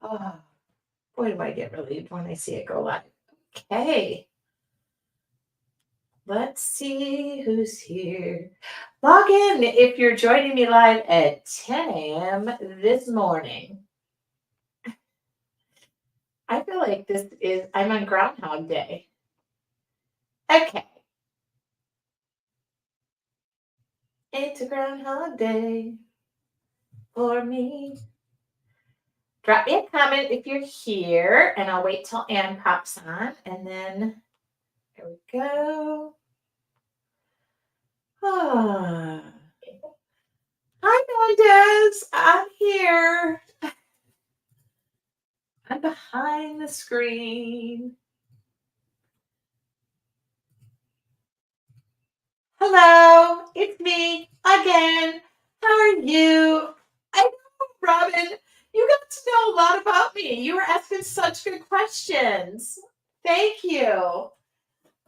Oh, boy, do I get relieved when I see it go live. Okay, let's see who's here. Log in if you're joining me live at 10 a.m. this morning. I feel like I'm on Groundhog Day. Okay, it's a Groundhog Day for me. Drop me a comment if you're here, and I'll wait till Ann pops on, and then there we go. Ah. Hi, Mendez. I'm here. I'm behind the screen. Hello, it's me again. How are you? I know, Robin. You got to know a lot about me. You were asking such good questions. Thank you. Oh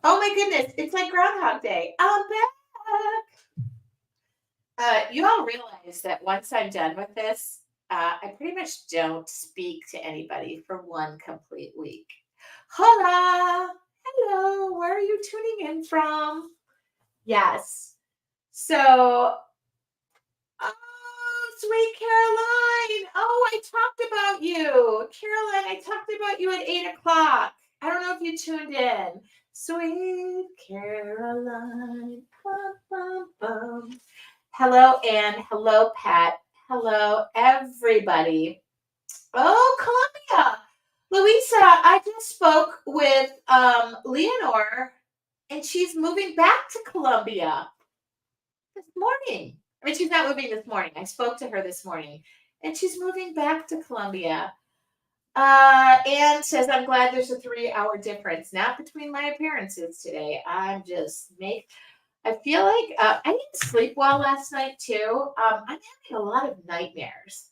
my goodness, it's like Groundhog Day. I'm back. You all realize that once I'm done with this, I pretty much don't speak to anybody for one complete week. Hola! Hello, where are you tuning in from? Yes. So, oh, sweet Caroline. Oh, I talked about you. Caroline, I talked about you at 8 o'clock. I don't know if you tuned in. Sweet Caroline. Bum, bum, bum. Hello, Anne. Hello, Pat. Hello, everybody. Oh, Columbia. Louisa, I just spoke with Leonore, and she's moving back to Columbia this morning. I mean, she's not moving this morning. I spoke to her this morning, and she's moving back to Columbia. Anne says, I'm glad there's a 3 hour difference, not between my appearances today. I feel like I didn't sleep well last night too. I'm having a lot of nightmares.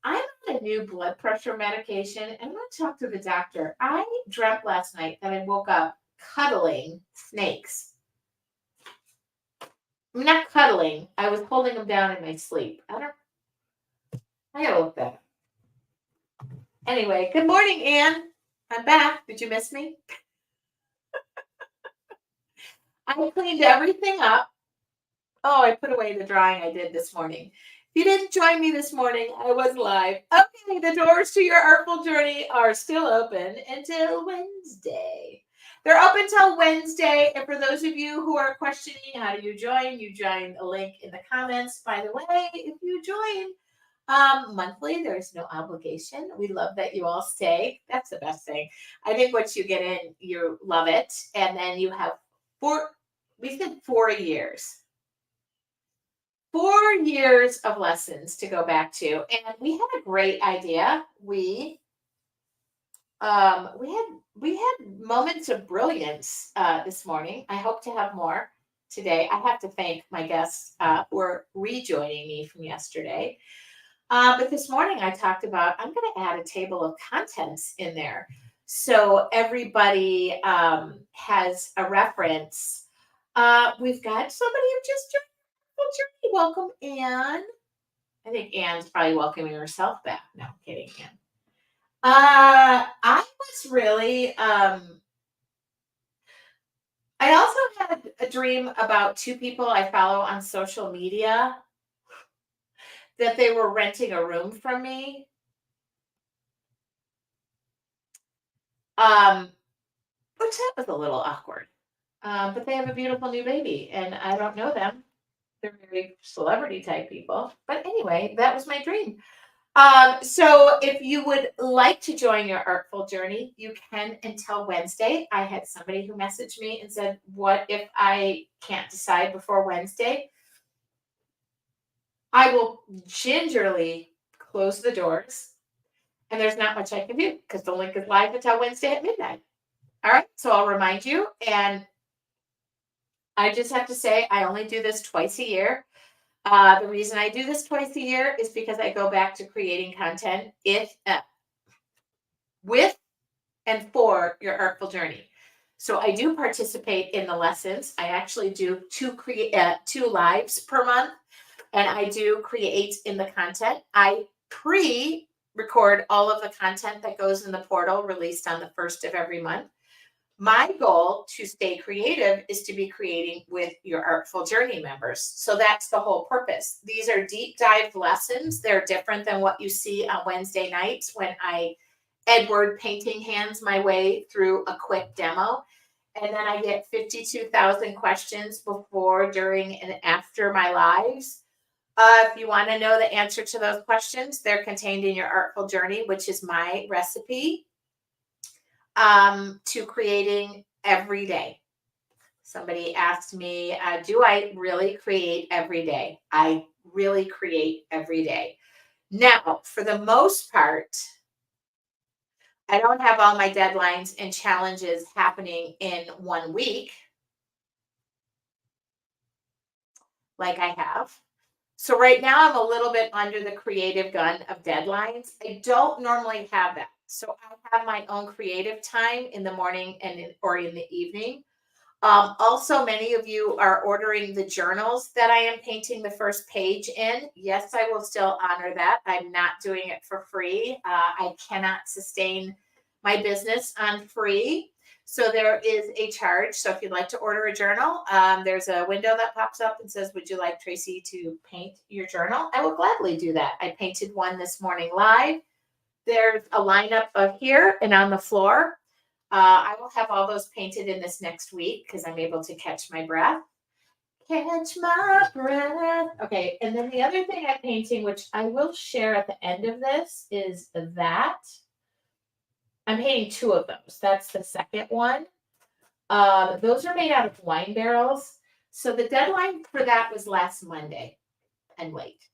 I'm on a new blood pressure medication, and I'm going to talk to the doctor. I dreamt last night that I woke up cuddling snakes. I'm not cuddling. I was holding them down in my sleep. I gotta look that up. Anyway, good morning, Anne. I'm back. Did you miss me? I cleaned everything up. Oh, I put away the drawing I did this morning. If you didn't join me this morning, I was live. Okay, the doors to your Artful journey are still open until Wednesday. They're open till Wednesday. And for those of you who are questioning how do you join a link in the comments. By the way, if you join monthly, there's no obligation. We love that you all stay. That's the best thing. I think once you get in, you love it. And then you have we said 4 years. 4 years of lessons to go back to, and we had a great idea. We had moments of brilliance this morning. I hope to have more today. I have to thank my guests who are rejoining me from yesterday. But this morning I talked about I'm going to add a table of contents in there, so everybody has a reference. We've got somebody who just joined. Journey. Welcome, Anne. I think Anne's probably welcoming herself back. No, I'm kidding, Anne. I was really I also had a dream about two people I follow on social media that they were renting a room from me. Which that was a little awkward. But they have a beautiful new baby, and I don't know them. They're very celebrity type people. But anyway, that was my dream. So if you would like to join your Artful journey, you can until Wednesday. I had somebody who messaged me and said, what if I can't decide before Wednesday? I will gingerly close the doors, and there's not much I can do because the link is live until Wednesday at midnight. All right, so I'll remind you, and I just have to say I only do this twice a year. The reason I do this twice a year is because I go back to creating content with and for your Artful journey. So I do participate in the lessons. I actually do two lives per month, and I do create in the content. I record all of the content that goes in the portal released on the first of every month. My goal to stay creative is to be creating with your Artful Journey members. So that's the whole purpose. These are deep dive lessons. They're different than what you see on Wednesday nights when I Edward painting hands my way through a quick demo. And then I get 52,000 questions before, during, and after my lives. If you want to know the answer to those questions, they're contained in your Artful Journey, which is my recipe to creating every day. Somebody asked me, do I really create every day? I really create every day. Now, for the most part, I don't have all my deadlines and challenges happening in 1 week like I have. So right now I'm a little bit under the creative gun of deadlines. I don't normally have that. So I have my own creative time in the morning or in the evening. Also, many of you are ordering the journals that I am painting the first page in. Yes, I will still honor that. I'm not doing it for free. I cannot sustain my business on free. So there is a charge. So if you'd like to order a journal, there's a window that pops up and says, would you like Tracy to paint your journal? I will gladly do that. I painted one this morning live. There's a lineup of here and on the floor. I will have all those painted in this next week because I'm able to catch my breath. Catch my breath. Okay, and then the other thing I'm painting, which I will share at the end of this, is that. I'm painting 2 of those. That's the second one. Those are made out of wine barrels. So the deadline for that was last Monday. And wait.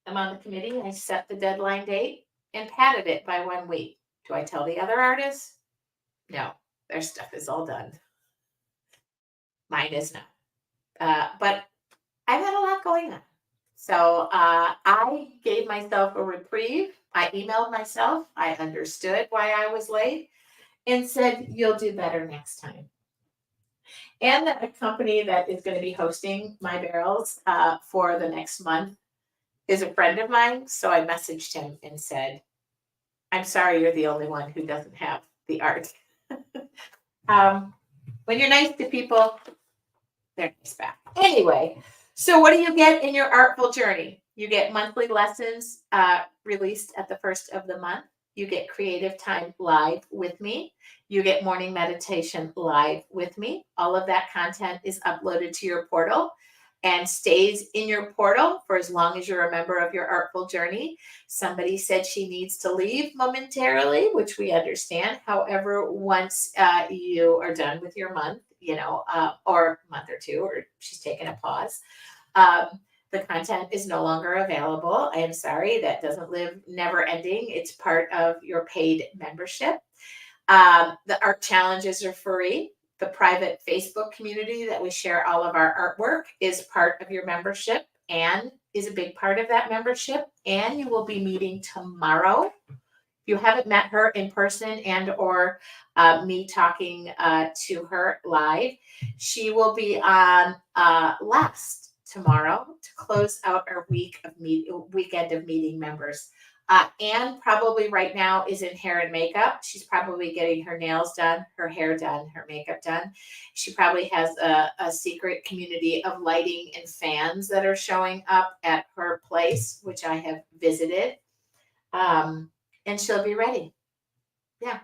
I'm on the committee. I set the deadline date and padded it by 1 week. Do I tell the other artists? No, their stuff is all done. Mine is not. But I've had a lot going on. So I gave myself a reprieve. I emailed myself. I understood why I was late and said, you'll do better next time. And that a company that is going to be hosting my barrels for the next month is a friend of mine. So I messaged him and said, I'm sorry, you're the only one who doesn't have the art. When you're nice to people, they're nice back. Anyway, so what do you get in your Artful Journey? You get monthly lessons released at the first of the month. You get creative time live with me. You get morning meditation live with me. All of that content is uploaded to your portal and stays in your portal for as long as you're a member of your Artful Journey. Somebody said she needs to leave momentarily, which we understand. However, once you are done with your month, or a month or 2, or she's taken a pause, the content is no longer available. I am sorry, that doesn't live never ending. It's part of your paid membership. The art challenges are free. The private Facebook community that we share all of our artwork is part of your membership and is a big part of that membership. And you will be meeting tomorrow. If you haven't met her in person and or me talking to her live, she will be on last tomorrow to close out our weekend of meeting members. Anne probably right now is in hair and makeup. She's probably getting her nails done, her hair done, her makeup done. She probably has a secret community of lighting and fans that are showing up at her place, which I have visited. And she'll be ready. Yeah.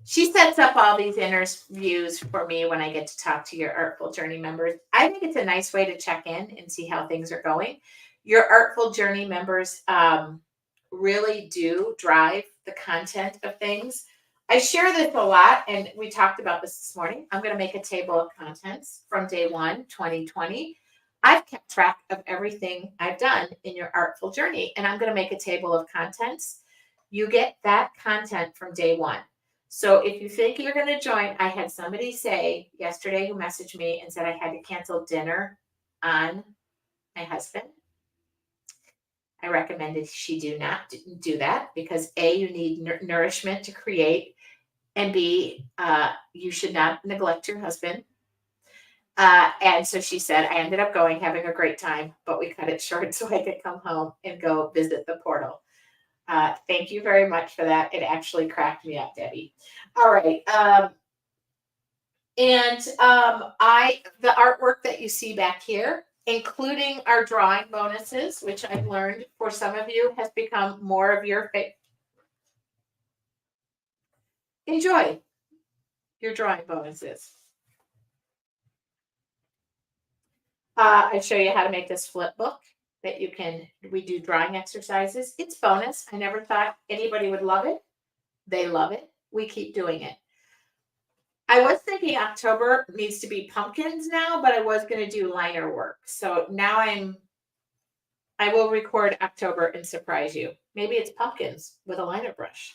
She sets up all these interviews for me when I get to talk to your Artful Journey members. I think it's a nice way to check in and see how things are going. Your Artful Journey members really do drive the content of things. I share this a lot, and we talked about this morning. I'm going to make a table of contents from day 1, 2020. I've kept track of everything I've done in your Artful Journey, and I'm going to make a table of contents. You get that content from day 1. So if you think you're going to join, I had somebody say yesterday who messaged me and said I had to cancel dinner on my husband. I recommended she do not do that because A, you need nourishment to create, and B, you should not neglect your husband. And so she said, I ended up going, having a great time, but we cut it short so I could come home and go visit the portal. Thank you very much for that. It actually cracked me up, Debbie. All right. The artwork that you see back here, including our drawing bonuses, which I've learned for some of you has become more of your enjoy your drawing bonuses. I show you how to make this flip book that we do drawing exercises. It's bonus. I never thought anybody would love it. They love it. We keep doing it. I was thinking October needs to be pumpkins now, but I was going to do liner work. So now I will record October and surprise you. Maybe it's pumpkins with a liner brush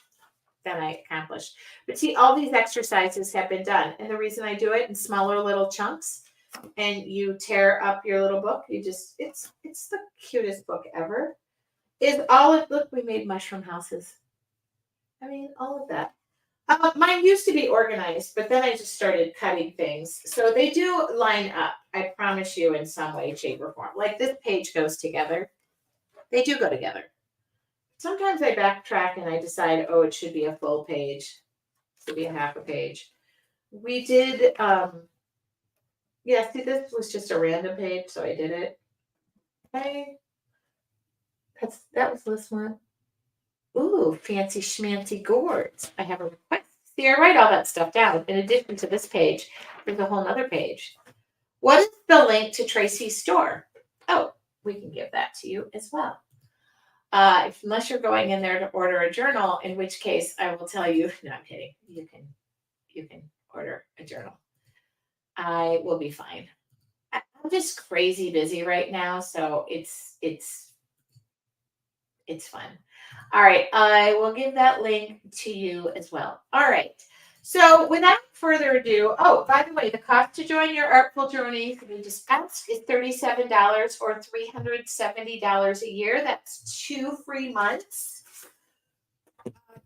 that I accomplished. But see, all these exercises have been done. And the reason I do it in smaller little chunks and you tear up your little book, it's the cutest book ever. Look, we made mushroom houses. I mean, all of that. Mine used to be organized, but then I just started cutting things. So they do line up, I promise you, in some way, shape, or form. Like this page goes together. They do go together. Sometimes I backtrack and I decide, oh, it should be a full page. It should be a half a page. We did, see, this was just a random page, so I did it. Okay. That was this one. Ooh, fancy schmancy gourds. I have a request. See, I write all that stuff down. In addition to this page, there's a whole other page. What is the link to Tracy's store? Oh, we can give that to you as well. Unless you're going in there to order a journal, in which case I will tell you, no, I'm kidding. You can order a journal. I will be fine. I'm just crazy busy right now, so it's fun. All right, I will give that link to you as well. All right, so without further ado, oh, by the way, the cost to join your Artful Journey, we just asked, is $37 or $370 a year. That's 2 free months.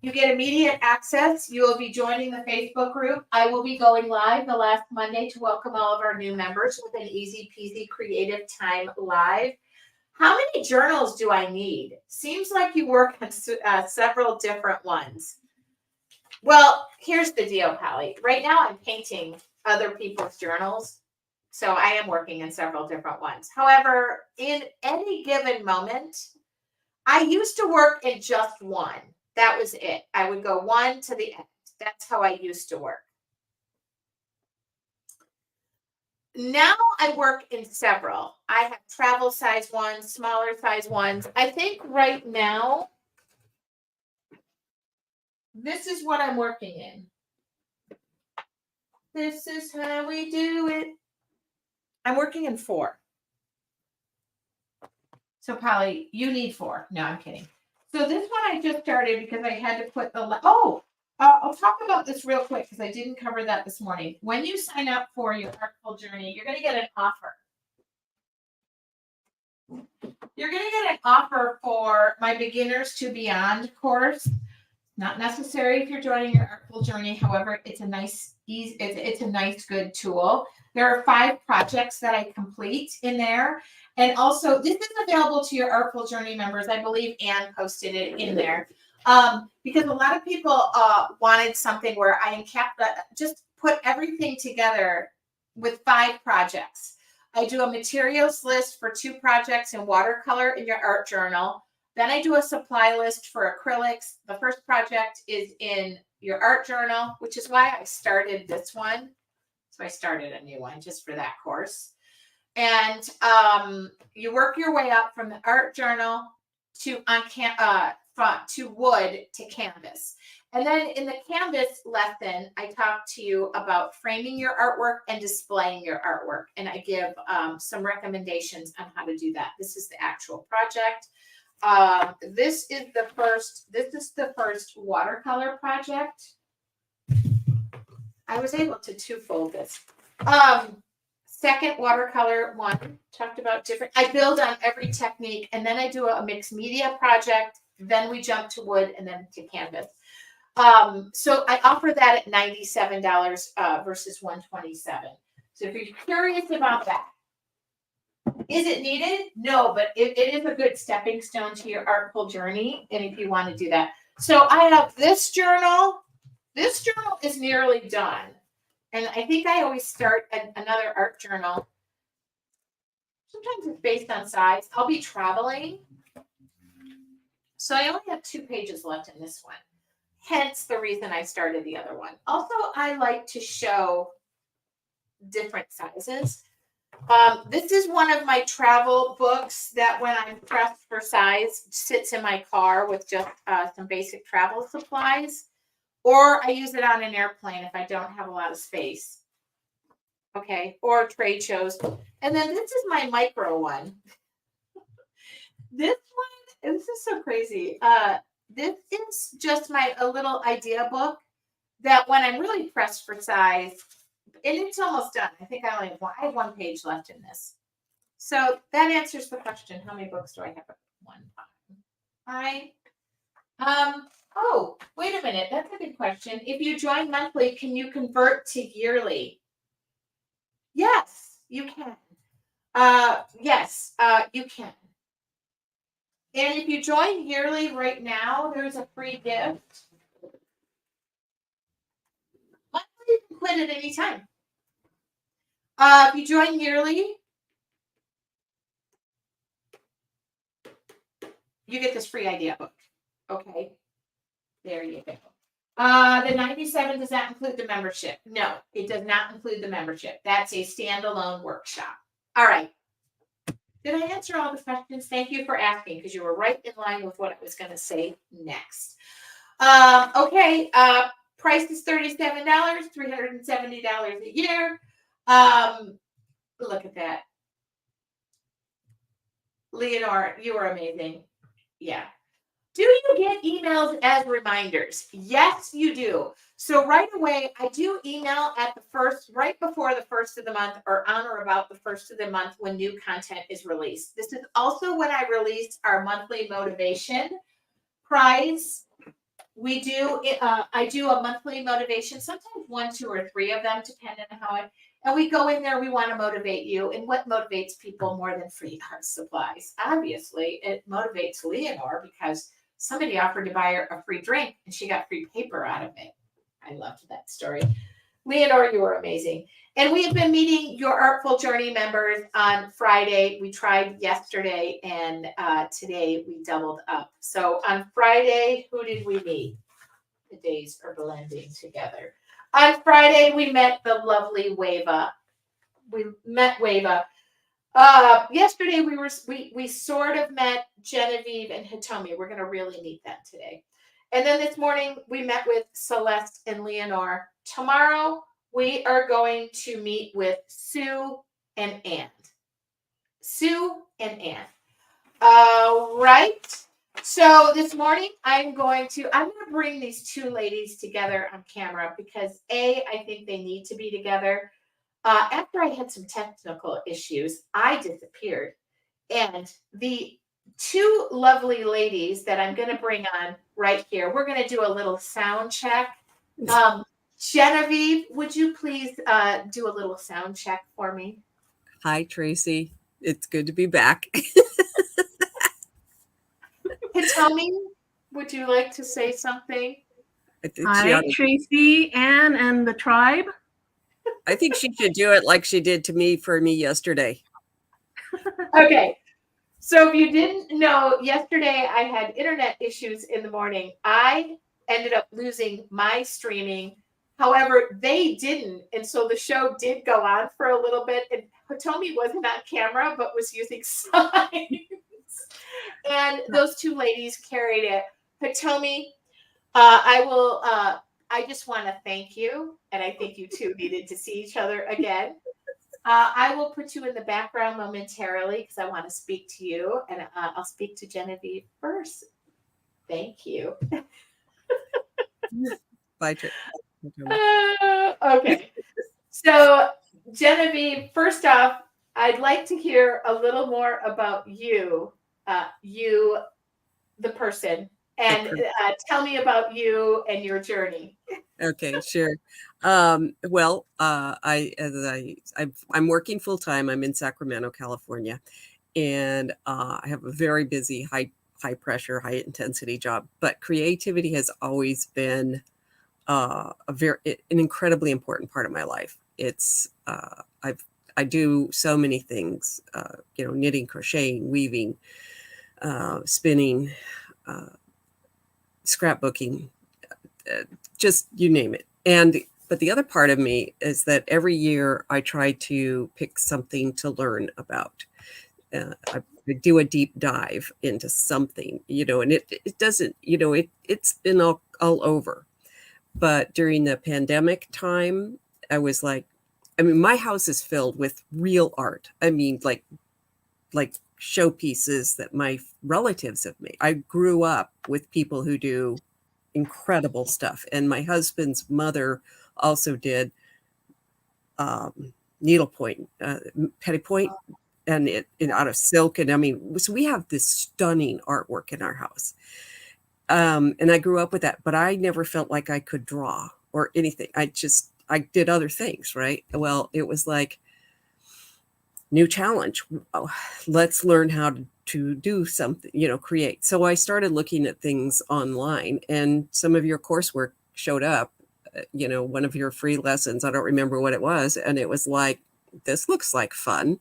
You get immediate access. You will be joining the Facebook group. I will be going live the last Monday to welcome all of our new members with an easy peasy creative time live. How many journals do I need? Seems like you work on several different ones. Well, here's the deal, Holly. Right now I'm painting other people's journals. So I am working in several different ones. However, in any given moment, I used to work in just one. That was it. I would go one to the end. That's how I used to work. Now I work in several. I have travel size ones, smaller size ones. I think right now, this is what I'm working in. This is how we do it. I'm working in 4. So Polly, you need 4. No, I'm kidding. So this one I just started because I had to put I'll talk about this real quick because I didn't cover that this morning. When you sign up for your Artful Journey, you're going to get an offer. You're going to get an offer for my Beginners to Beyond course. Not necessary if you're joining your Artful Journey. However, it's a nice, good tool. There are 5 projects that I complete in there. And also, this is available to your Artful Journey members. I believe Anne posted it in there. Because a lot of people wanted something where I just put everything together with 5 projects. I do a materials list for 2 projects in watercolor in your art journal. Then I do a supply list for acrylics. The first project is in your art journal, which is why I started this one. So I started a new one just for that course. And you work your way up from the art journal to wood to canvas. And then in the canvas lesson, I talk to you about framing your artwork and displaying your artwork. And I give some recommendations on how to do that. This is the actual project. This is the first watercolor project. I was able to 2-fold this. Second watercolor one, talked about different, I build on every technique, and then I do a mixed media project, then we jump to wood and then to canvas. So I offer that at $97 versus $127. So if you're curious about that, Is it needed? No, but it is a good stepping stone to your artful journey. And if you want to do that. So I have this journal. This journal is nearly done. And I think I always start another art journal. Sometimes it's based on size. I'll be traveling. So I only have 2 pages left in this one. Hence the reason I started the other one. Also, I like to show different sizes. This is one of my travel books that when I'm pressed for size sits in my car with just some basic travel supplies, or I use it on an airplane if I don't have a lot of space. Okay, or trade shows. And then this is my micro one. This one, this is so crazy. This is just a little idea book that when I'm really pressed for size, and it's almost done. I think I have 1 page left in this. So that answers the question. How many books do I have at one time? Oh, wait a minute. That's a good question. If you join monthly, can you convert to yearly? Yes, you can. Yes, you can. And if you join yearly right now, there's a free gift. Monthly, you can quit at any time. If you join yearly, you get this free idea book. Okay. There you go. The 97 does not include the membership. No, it does not include the membership. That's a standalone workshop. All right. Did I answer all the questions? Thank you for asking because you were right in line with what I was going to say next. Okay. Price is $37, $370 a year. Look at that. Leonore, you are amazing. Yeah. Do you get emails as reminders? Yes, you do. So right away, I do email at right before the first of the month or on or about the first of the month when new content is released. This is also when I release our monthly motivation prize. I do a monthly motivation, sometimes 1, 2, or 3 of them, depending on how and we go in there, we want to motivate you. And what motivates people more than free art supplies? Obviously, it motivates Leonore because somebody offered to buy her a free drink and she got free paper out of it. I loved that story. Leonore, you are amazing. And we have been meeting your Artful Journey members on Friday. We tried yesterday and today we doubled up. So on Friday, who did we meet? The days are blending together. On Friday, we met the lovely Wava. We met Wava. Yesterday, we sort of met Genevieve and Hitomi. We're going to really meet them today. And then this morning, we met with Celeste and Leonore. Tomorrow, we are going to meet with Sue and Ann. Sue and Ann. Right. So this morning, I'm going to bring these 2 ladies together on camera because I think they need to be together. After I had some technical issues, I disappeared. And the 2 lovely ladies that I'm going to bring on right here, we're going to do a little sound check. Genevieve, would you please do a little sound check for me? Hi, Tracy. It's good to be back. Hitomi, would you like to say something? Hi, Tracy, Ann, and the tribe. I think she should do it like she did to me for me yesterday. Okay. So if you didn't know, yesterday I had internet issues in the morning. I ended up losing my streaming. However, they didn't. And so the show did go on for a little bit. And Hitomi wasn't on camera, but was using signs. And those 2 ladies carried it. Hitomi, I just want to thank you. And I think you 2 needed to see each other again. I will put you in the background momentarily because I want to speak to you. And I'll speak to Genevieve first. Thank you. Bye, Tracy. Okay. So, Genevieve, first off, I'd like to hear a little more about you, the person, and tell me about you and your journey. Okay, sure. Well, I'm working full time. I'm in Sacramento, California, and I have a very busy, high pressure, high intensity job. But creativity has always been an incredibly important part of my life. It's I do so many things, knitting, crocheting, weaving, spinning, uh, scrapbooking, just you name it. But the other part of me is that every year I try to pick something to learn about. I do a deep dive into something, and it doesn't, it's been all over. But during the pandemic time, I was like, I mean, my house is filled with real art. I mean, like showpieces that my relatives have made. I grew up with people who do incredible stuff, and my husband's mother also did needlepoint, petty point, and out of silk. And I mean, so we have this stunning artwork in our house. And I grew up with that, but I never felt like I could draw or anything. I did other things, right? Well, it was like new challenge. Oh, let's learn how to do something, create. So I started looking at things online, and some of your coursework showed up, one of your free lessons. I don't remember what it was. And it was like, this looks like fun.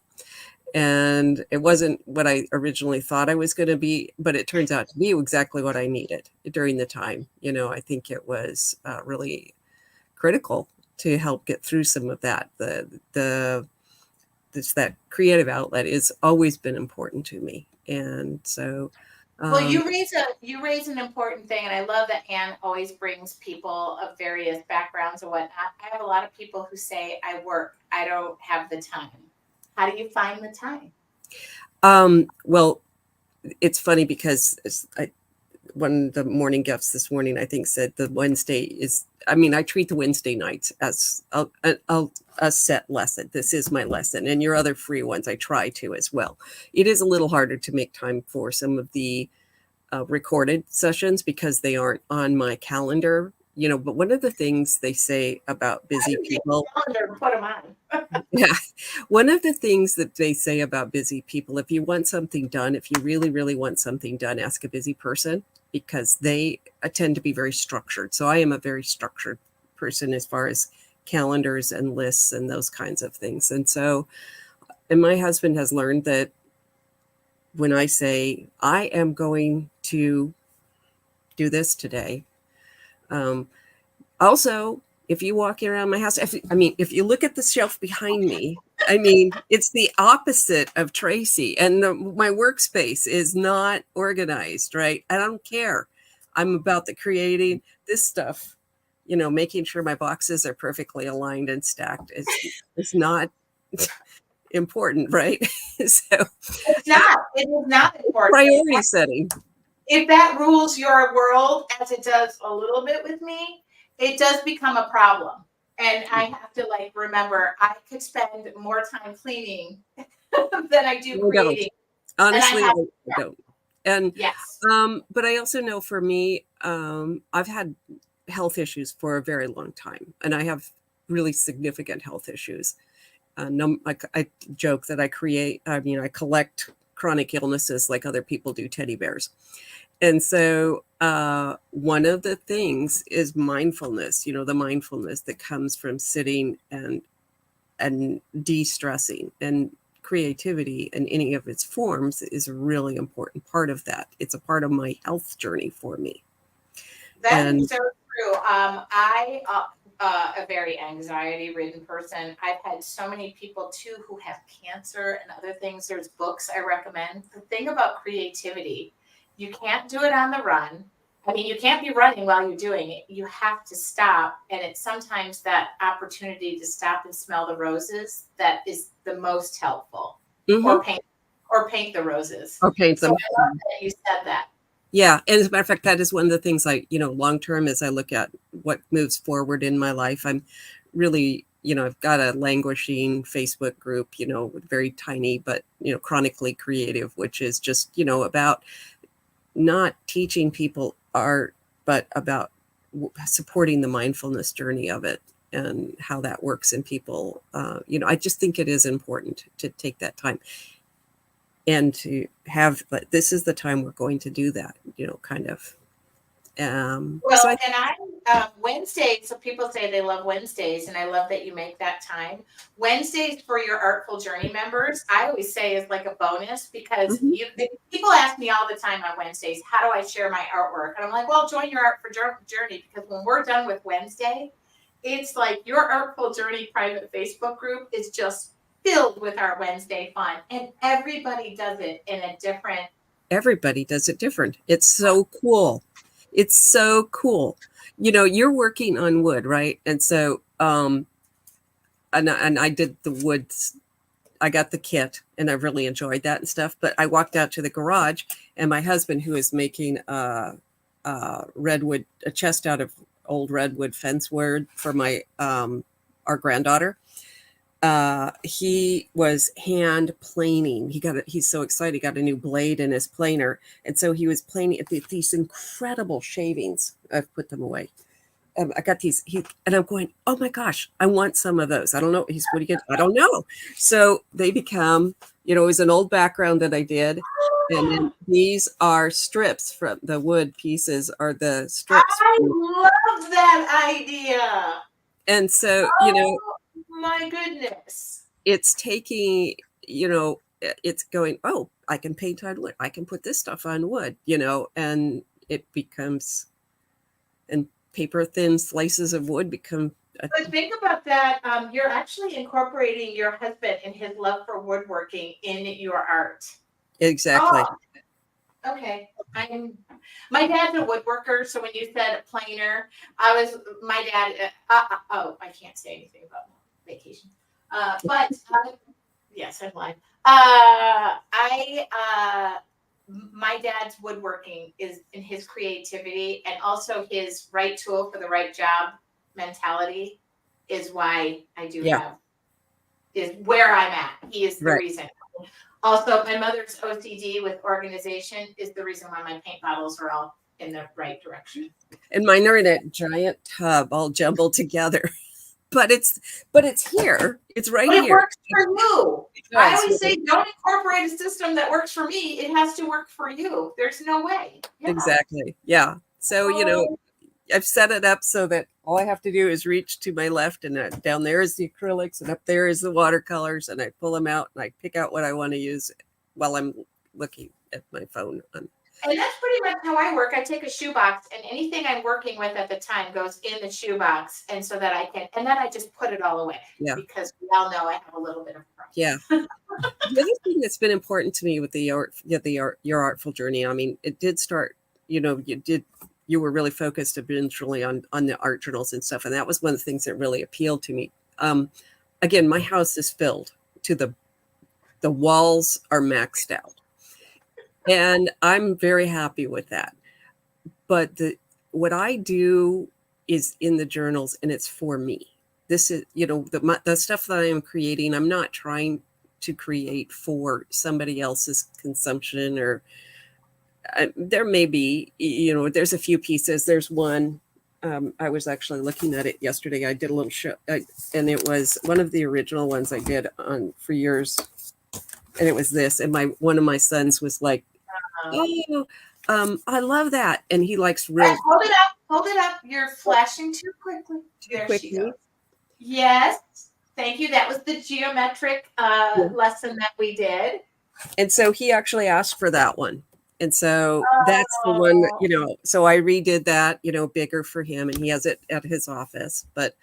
And it wasn't what I originally thought I was going to be, but it turns out to be exactly what I needed during the time. I think it was really critical to help get through some of that. That creative outlet has always been important to me. And so, well, you raise an important thing, and I love that Anne always brings people of various backgrounds and whatnot. I have a lot of people who say, I work, I don't have the time. How do you find the time? Well, it's funny because one of the morning gifts this morning, I think, said the Wednesday is, I treat the Wednesday nights as a set lesson. This is my lesson. And your other free ones, I try to as well. It is a little harder to make time for some of the recorded sessions because they aren't on my calendar. But one of the things they say about busy people, put them on. yeah, one of the things that they say about busy people, if you want something done, if you really, really want something done, ask a busy person, because they tend to be very structured. So I am a very structured person as far as calendars and lists and those kinds of things. And my husband has learned that when I say I am going to do this today, also, if you walk around my house, if you look at the shelf behind me, it's the opposite of Tracy, and my workspace is not organized, right? I don't care. I'm about the creating this stuff, making sure my boxes are perfectly aligned and stacked is not important, right? So it's not. It is not important. Priority setting. If that rules your world, as it does a little bit with me, it does become a problem. And I have to remember I could spend more time cleaning than I do creating. Honestly, I don't. And yes. But I also know for me, I've had health issues for a very long time, and I have really significant health issues. I joke that I collect chronic illnesses like other people do teddy bears. And so one of the things is mindfulness, the mindfulness that comes from sitting and de-stressing, and creativity in any of its forms is a really important part of that. It's a part of my health journey for me. That is so true. I a very anxiety-ridden person. I've had so many people too who have cancer and other things. There's books I recommend. The thing about creativity, you can't do it on the run. You can't be running while you're doing it. You have to stop. And it's sometimes that opportunity to stop and smell the roses that is the most helpful. Mm-hmm. Or paint the roses. Or paint them. So I love that you said that. Yeah. And as a matter of fact, that is one of the things long term, as I look at what moves forward in my life, I'm really, I've got a languishing Facebook group, very tiny, but, chronically creative, which is just, about not teaching people art, but about supporting the mindfulness journey of it and how that works in people. I just think it is important to take that time and to have, but this is the time we're going to do that, kind of. Well, and I Wednesdays, so people say they love Wednesdays, and I love that you make that time. Wednesdays for your Artful Journey members, I always say is like a bonus, because people ask me all the time on Wednesdays, how do I share my artwork? And I'm like, well, join your Artful Journey, because when we're done with Wednesday, it's like your Artful Journey private Facebook group is just filled with our Wednesday fun, and everybody does it in a different. Everybody does it different. It's so cool. It's so cool. You're working on wood, right? And so, and I did the woods. I got the kit, and I really enjoyed that and stuff. But I walked out to the garage, and my husband, who is making a chest out of old redwood fence wood for our granddaughter, he was hand planing. He's so excited. He got a new blade in his planer. And so he was planing these incredible shavings. I've put them away. I got these, and I'm going, oh my gosh, I want some of those. I don't know. What do you get? I don't know. So they become, it was an old background that I did. And then these are strips from the wood pieces are the strips. I love that idea. And so, my goodness. It's taking, it's going, oh, I can paint on wood. I can put this stuff on wood, and it becomes, and paper thin slices of wood become. But think about that. You're actually incorporating your husband and his love for woodworking in your art. Exactly. Oh, okay. My dad's a woodworker, so when you said planer, my dad. I can't say anything about vacation. But yes, I'm live. My dad's woodworking is in his creativity, and also his right tool for the right job mentality is why I do is where I'm at. He is the reason. Also, my mother's OCD with organization is the reason why my paint bottles are all in the right direction. And mine are in a giant tub all jumbled together. But it's here. It's right here. It works for you. I always say, don't incorporate a system that works for me. It has to work for you. There's no way. Yeah. Exactly. Yeah. So, I've set it up so that all I have to do is reach to my left, and down there is the acrylics, and up there is the watercolors, and I pull them out and I pick out what I want to use while I'm looking at my phone. And that's pretty much how I work. I take a shoebox, and anything I'm working with at the time goes in the shoebox, and so that and then I just put it all away. Yeah. Because we all know I have a little bit of a problem. Yeah. The other thing that's been important to me with your Artful Journey, I mean, it did start, you were really focused eventually on the art journals and stuff. And that was one of the things that really appealed to me. Again, my house is filled to the walls are maxed out. And I'm very happy with that. But what I do is in the journals, and it's for me. This is, the stuff that I am creating, I'm not trying to create for somebody else's consumption, or there may be, there's a few pieces. There's one, I was actually looking at it yesterday. I did a little show, and it was one of the original ones I did for years. And it was this, and one of my sons was like, oh, I love that. And he likes real. Hold it up. You're flashing too quickly. There she goes. Yes. Thank you. That was the geometric lesson that we did. And so he actually asked for that one. And so that's the one that, so I redid that, bigger for him, and he has it at his office. But,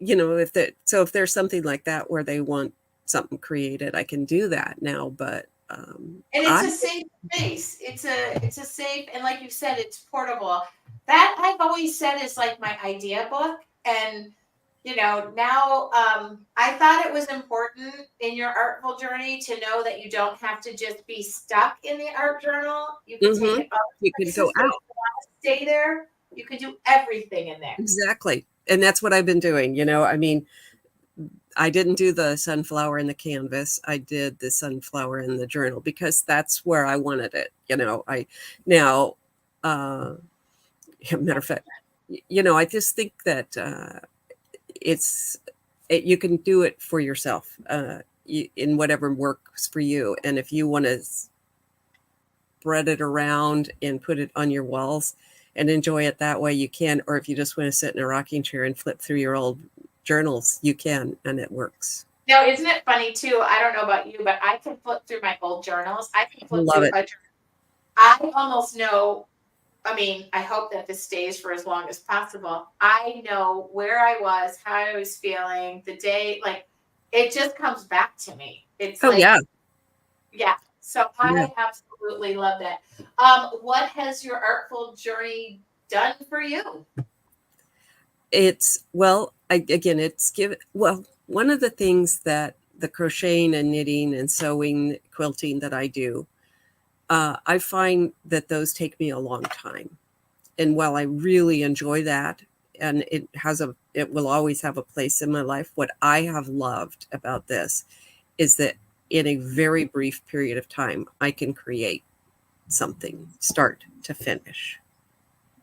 if there's something like that where they want something created, I can do that now. But and it's a safe space. It's a safe, and like you said, it's portable. That I've always said is like my idea book. And now I thought it was important in your Artful Journey to know that you don't have to just be stuck in the art journal. You can take it up. You can go out. Stay there. You can do everything in there. Exactly. And that's what I've been doing. I mean, I didn't do the sunflower in the canvas. I did the sunflower in the journal because that's where I wanted it. Matter of fact, I just think that you can do it for yourself in whatever works for you. And if you want to spread it around and put it on your walls and enjoy it that way, you can. Or if you just want to sit in a rocking chair and flip through your old journals, you can, and it works. Now, isn't it funny too? I don't know about you, but I can flip through my old journals. I can flip Love through it. a journal. I almost know. I mean, I hope that this stays for as long as possible. I know where I was, how I was feeling, the day, like it just comes back to me. It's like, yeah. So I absolutely love that. What has your artful journey done for you? It's, well, one of the things that the crocheting and knitting and sewing, quilting that I do, I find that those take me a long time. And while I really enjoy that, and it will always have a place in my life, what I have loved about this is that in a very brief period of time, I can create something start to finish.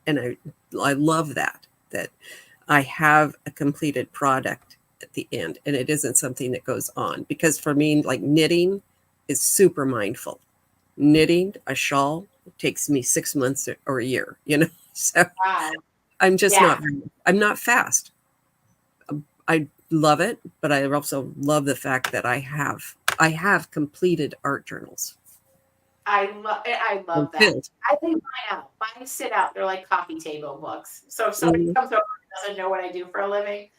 And I love that I have a completed product at the end, and it isn't something that goes on. Because for me, like knitting is super mindful. Knitting a shawl takes me 6 months or a year, So Wow. I'm just I'm not fast. I love it, but I also love the fact that I have completed art journals. I love that. I think mine out. Mine sit out. They're like coffee table books. So if somebody comes over and doesn't know what I do for a living,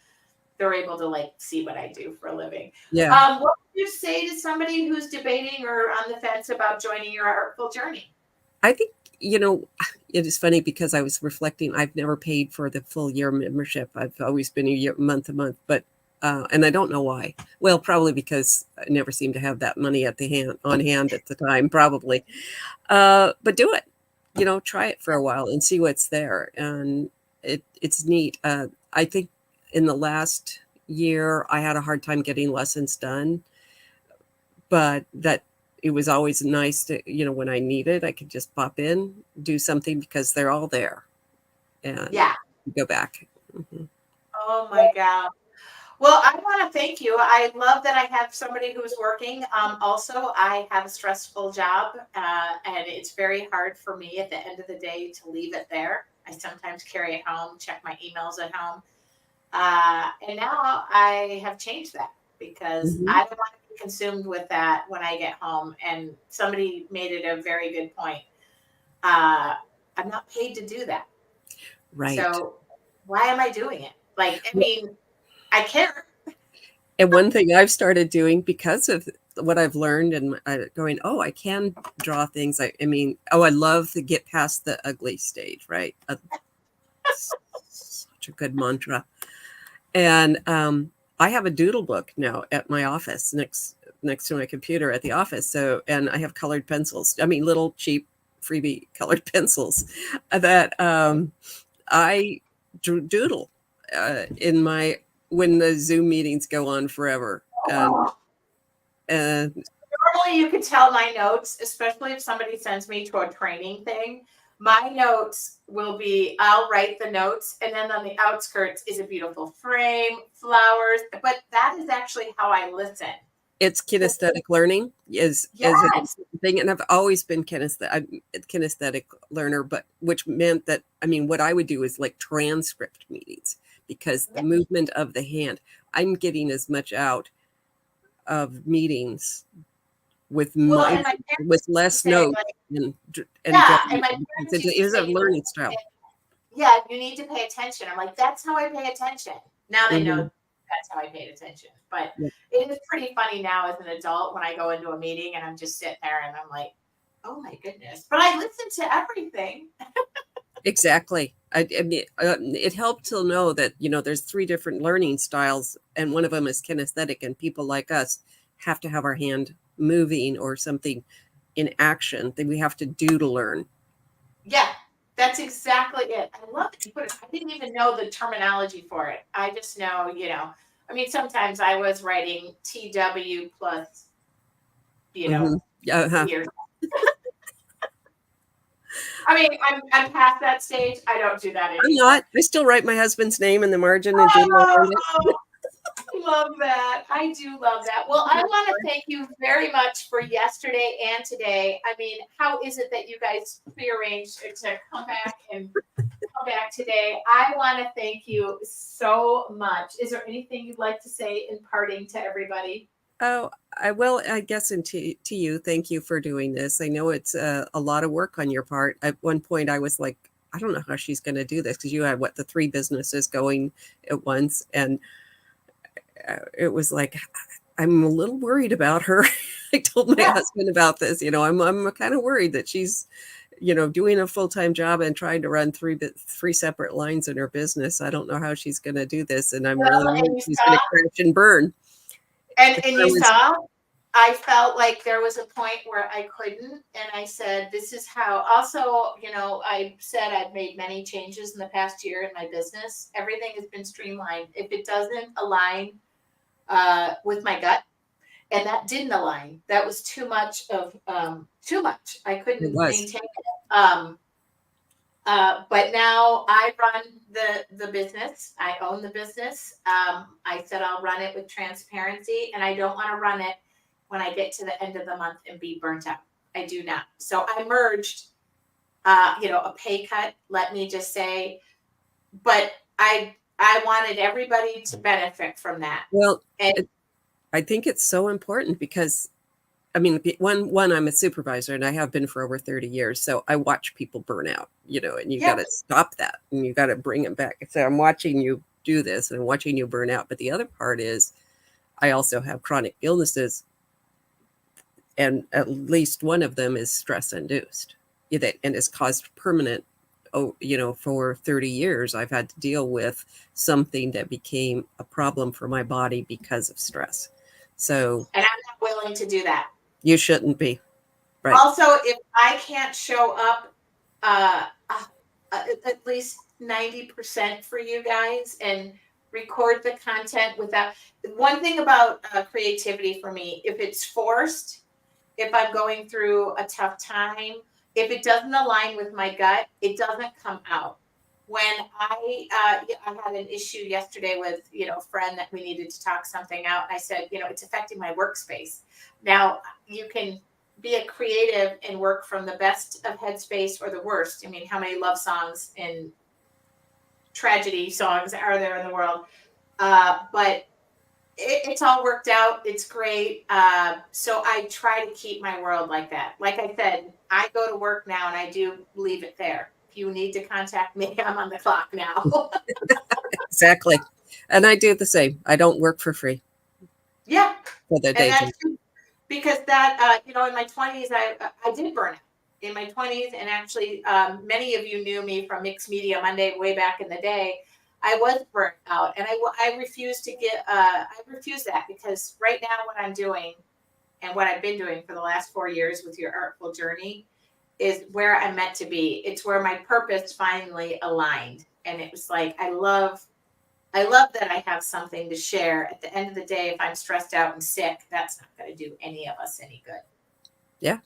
they're able to like see what I do for a living. Yeah. What would you say to somebody who's debating or on the fence about joining your artful journey? I think, it is funny because I was reflecting. I've never paid for the full year membership. I've always been month to month, but and I don't know why. Well, probably because I never seemed to have that money on hand at the time, probably. But do it, try it for a while and see what's there. And it's neat. I think in the last year, I had a hard time getting lessons done, but that it was always nice to, when I needed, I could just pop in, do something because they're all there and go back. Mm-hmm. Oh my God. Well, I want to thank you. I love that I have somebody who's working. Also, I have a stressful job, and it's very hard for me at the end of the day to leave it there. I sometimes carry it home, check my emails at home. And now I have changed that because I don't want to be consumed with that when I get home. And somebody made it a very good point. I'm not paid to do that. Right. So why am I doing it? Like, I mean, I care. And one thing I've started doing because of what I've learned and going, I can draw things. I love to get past the ugly stage, right? Such a good mantra. And I have a doodle book now at my office next to my computer at the office. So, and I have colored pencils. Little cheap freebie colored pencils that I doodle when the Zoom meetings go on forever. And normally you could tell my notes, especially if somebody sends me to a training thing. My notes will be, I'll write the notes, and then on the outskirts is a beautiful frame, flowers. But that is actually how I listen. It's kinesthetic learning is a thing, and I've always been kinesthetic learner, but which meant that what I would do is like transcript meetings because the movement of the hand. I'm getting as much out of meetings with less notes and it is a learning style. Yeah, you need to pay attention. I'm like, that's how I pay attention. Now they know that's how I paid attention. But it is pretty funny now as an adult when I go into a meeting and I'm just sitting there and I'm like, oh my goodness. But I listen to everything. Exactly. It helped to know that, there's 3 different learning styles, and one of them is kinesthetic, and people like us have to have our hand moving or something in action that we have to do to learn. Yeah, that's exactly it. I love that you put it. I didn't even know the terminology for it. I just know, sometimes I was writing TW plus, years. I mean, I'm past that stage. I don't do that I'm anymore. not. I still write my husband's name in the margin and jingle around it. Oh, I love that. I do love that. Well, I want to thank you very much for yesterday and today. I mean, how is it that you guys prearranged to come back today? I want to thank you so much. Is there anything you'd like to say in parting to everybody? Oh, I will, I guess, and to you, thank you for doing this. I know it's a lot of work on your part. At one point, I was like, I don't know how she's going to do this because you had the 3 businesses going at once. And it was like, I'm a little worried about her. I told my husband about this. I'm kind of worried that she's, doing a full-time job and trying to run 3 separate lines in her business. I don't know how she's going to do this. And I'm really worried she's going to crash and burn. And you saw, I felt like there was a point where I couldn't. And I said, this is how. Also, I said I've made many changes in the past year in my business. Everything has been streamlined. If it doesn't align with my gut, and that didn't align, that was too much. I couldn't maintain it. But now I run the business. I own the business. I said I'll run it with transparency, and I don't want to run it when I get to the end of the month and be burnt out. I do not. So I merged, a pay cut. Let me just say, but I wanted everybody to benefit from that. Well, and I think it's so important because, I mean, one, I'm a supervisor and I have been for over 30 years. So I watch people burn out, and you got to stop that and you got to bring them back. So I'm watching you do this and watching you burn out. But the other part is I also have chronic illnesses, and at least one of them is stress induced, and it's caused permanent, for 30 years, I've had to deal with something that became a problem for my body because of stress. So, and I'm not willing to do that. You shouldn't be. Right. Also, if I can't show up at least 90% for you guys and record the content without, one thing about creativity for me, if it's forced, if I'm going through a tough time, if it doesn't align with my gut, it doesn't come out. When I had an issue yesterday with, a friend that we needed to talk something out. I said, it's affecting my workspace. Now you can be a creative and work from the best of headspace or the worst. I mean, how many love songs and tragedy songs are there in the world? But it's all worked out. It's great. So I try to keep my world like that. Like I said, I go to work now and I do leave it there. If you need to contact me, I'm on the clock now. Exactly. And I do the same. I don't work for free. Yeah. For the day job. Because that, in my 20s, I did burn out in my 20s. And actually, many of you knew me from Mixed Media Monday way back in the day. I was burnt out, and I refuse that, because right now what I'm doing and what I've been doing for the last 4 years with your Artful journey is where I'm meant to be. It's where my purpose finally aligned. And it was like, I love that I have something to share. At the end of the day, if I'm stressed out and sick, that's not going to do any of us any good. Yeah,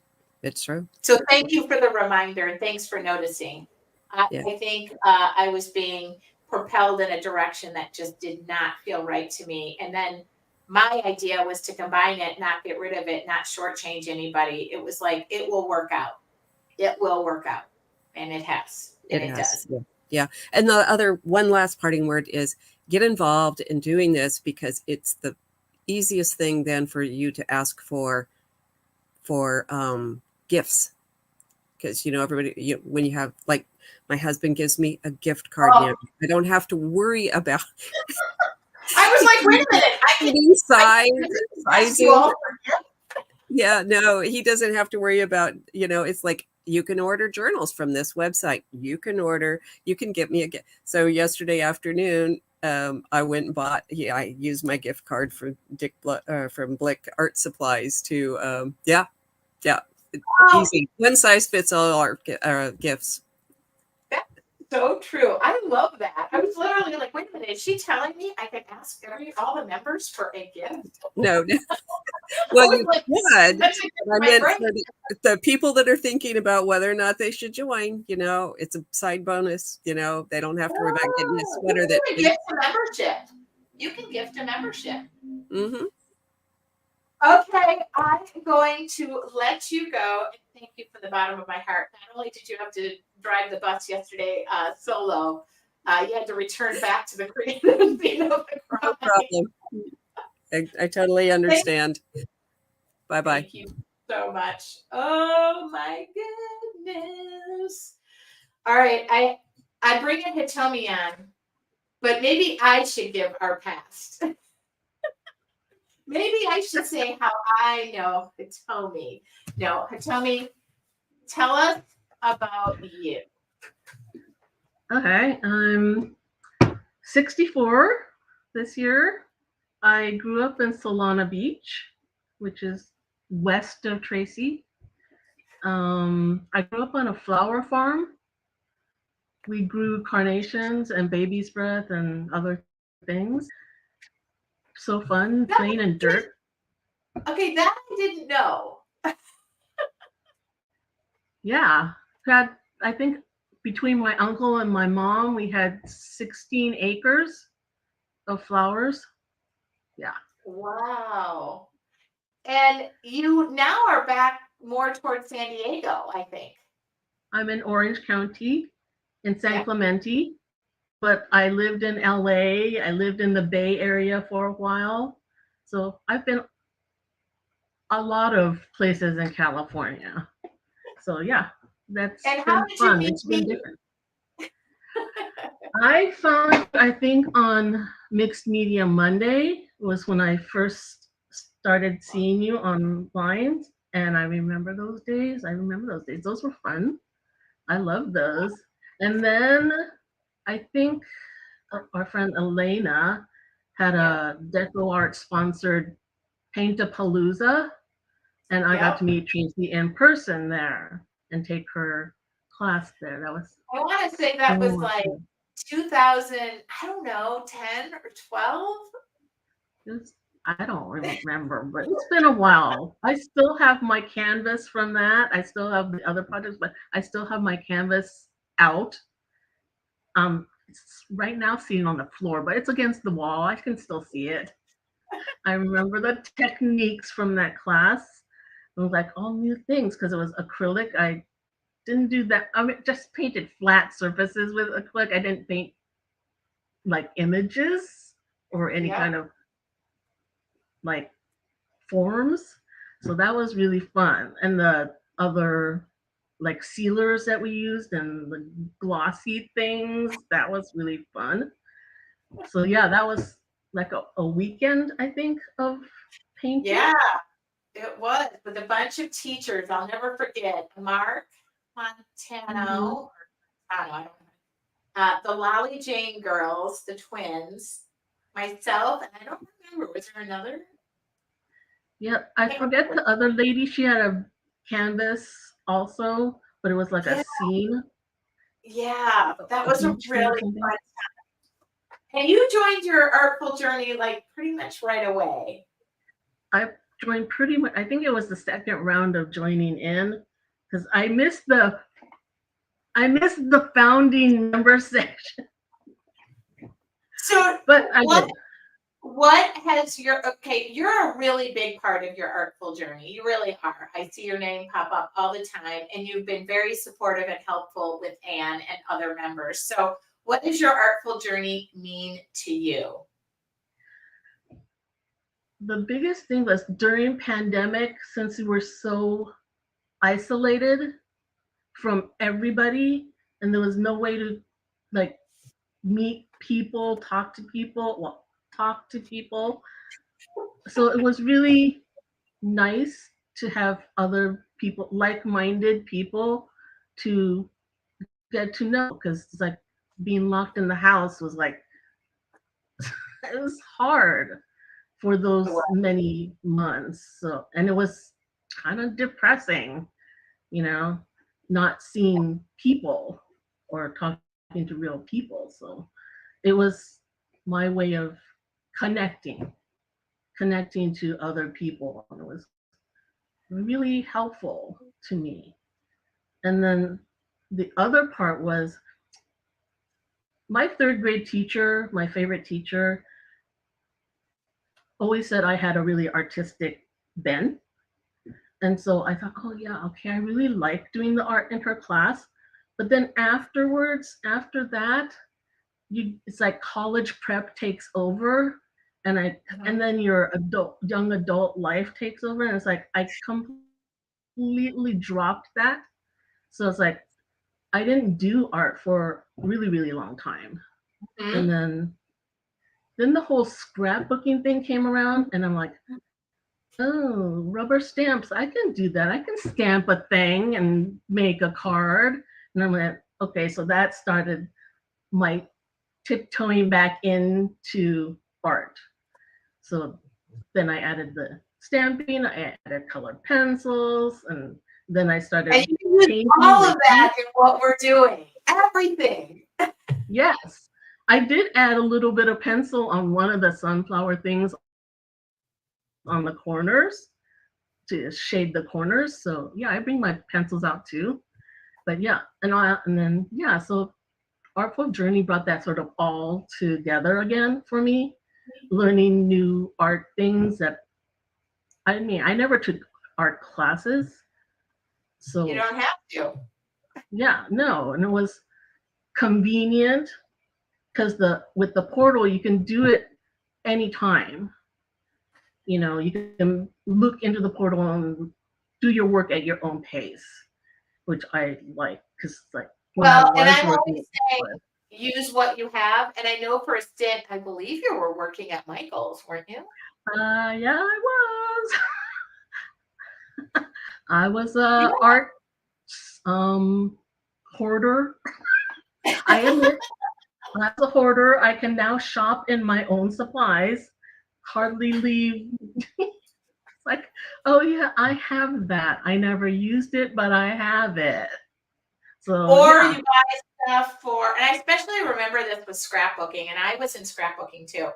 it's true. So thank you for the reminder, and thanks for noticing. I think I was being propelled in a direction that just did not feel right to me. And then my idea was to combine it, not get rid of it, not shortchange anybody. It was like, it will work out. It will work out. And it has. And it does. Yeah. And the one last parting word is get involved in doing this, because it's the easiest thing then for you to ask for gifts. Because, everybody, when you have, like, my husband gives me a gift card now. I don't have to worry about. I was like, wait a minute. Sizing. Yeah, no, he doesn't have to worry about, it's like, you can order journals from this website. You can get me a gift. So yesterday afternoon, I went and bought, I used my gift card for from Blick Art Supplies to, easy. One size fits all art gifts. So true. I love that. I was literally like, wait a minute, is she telling me I can ask all the members for a gift? No, no. I Well, was you like, could. that's a gift I to my meant brain. for the people that are thinking about whether or not they should join, it's a side bonus, they don't have to worry about getting a Oh, you sweater that can is. gift a membership. You can gift a membership. Mm-hmm. Okay, I'm going to let you go. And thank you from the bottom of my heart. Not only did you have to drive the bus yesterday solo, you had to return back to the creative scene of the No crowd. problem. I totally understand. Bye-bye. Thank you so much. Oh my goodness. All right, I bring in Hitomi on, but maybe I should give our past. Maybe I should say how I know Hitomi. No, Hitomi, tell us about you. Okay, I'm 64 this year. I grew up in Solana Beach, which is west of Tracy. I grew up on a flower farm. We grew carnations and baby's breath and other things. So fun, playing in dirt. Okay, that I didn't know. Yeah, I think between my uncle and my mom, we had 16 acres of flowers. Yeah. Wow. And you now are back more towards San Diego, I think. I'm in Orange County in San Yeah. Clemente, but I lived in LA. I lived in the Bay Area for a while. So I've been a lot of places in California. So yeah, that's And how been did you fun. meet It's been me? different. I found, I think, on Mixed Media Monday was when I first started seeing you online. And I remember those days. Those were fun. I love those. And then I think our friend Elena had a Deco Art sponsored Paint-A-Palooza. And I got to meet Tracy in person there and take her class there. That was I want to say that was so like fun. 2000, I don't know, 10 or 12. I don't remember, but it's been a while. I still have my canvas from that. I still have the other projects, but I still have my canvas out. It's right now sitting on the floor, but it's against the wall. I can still see it. I remember the techniques from that class. It was like all new things because it was acrylic. I didn't do that. I mean, just painted flat surfaces with acrylic. I didn't paint like images or any kind of like forms. So that was really fun. And the other like sealers that we used and the glossy things, that was really fun. So yeah, that was like a weekend, I think, of painting. Yeah, it was with a bunch of teachers. I'll never forget Mark Montano. I don't know. The Lolly Jane girls, the twins, myself, and I don't remember. Was there another? Yeah, I forget the other lady. She had a canvas also, but it was like a scene. Yeah, that was a Beach thing or really something. fun time. And you joined your Artful journey like pretty much right away. I joined pretty much. I think it was the second round of joining in because I missed the founding member section. So, But I did. What has you're a really big part of your Artful journey. You really are. I see your name pop up all the time, and you've been very supportive and helpful with Anne and other members. So, what does your Artful journey mean to you? The biggest thing was during pandemic, since we were so isolated from everybody, and there was no way to like meet people, talk to people. So it was really nice to have other people, like-minded people, to get to know, because it's like being locked in the house was like it was hard for those many months. So, and it was kind of depressing, not seeing people or talking to real people. So it was my way of connecting, connecting to other people. And it was really helpful to me. And then the other part was my third grade teacher, my favorite teacher, always said I had a really artistic bent. And so I thought, oh yeah, okay, I really like doing the art in her class. But then afterwards, after that, it's like college prep takes over, and and then your young adult life takes over, and it's like I completely dropped that. So it's like I didn't do art for a really, really long time. And Mhm. then the whole scrapbooking thing came around, and I'm like, oh, rubber stamps. I can do that. I can stamp a thing and make a card. And I'm like, okay, so that started my tiptoeing back into art. So then I added the stamping, I added colored pencils, and then I And started you use painting all with of ink. that in what we're doing. Everything. Yes, I did add a little bit of pencil on one of the sunflower things on the corners to shade the corners. So yeah, I bring my pencils out too. But yeah, and then yeah, so Artful Journey brought that sort of all together again for me, learning new art things that I mean, I never took art classes. You So don't have to. yeah, no, and it was convenient because the with the portal you can do it anytime. You know, you can look into the portal and do your work at your own pace, which I like because like when I Well, and was I'm working, always saying use what you have. And I know for a stint, I believe you were working at Michael's, weren't you? yeah, I was. I was Yeah. a art um hoarder. I admit, as a hoarder, I can now shop in my own supplies. Hardly leave. It's like, oh yeah, I have that. I never used it, but I have it. So Or yeah. you buy stuff for, and I especially remember this with scrapbooking, and I was in scrapbooking too.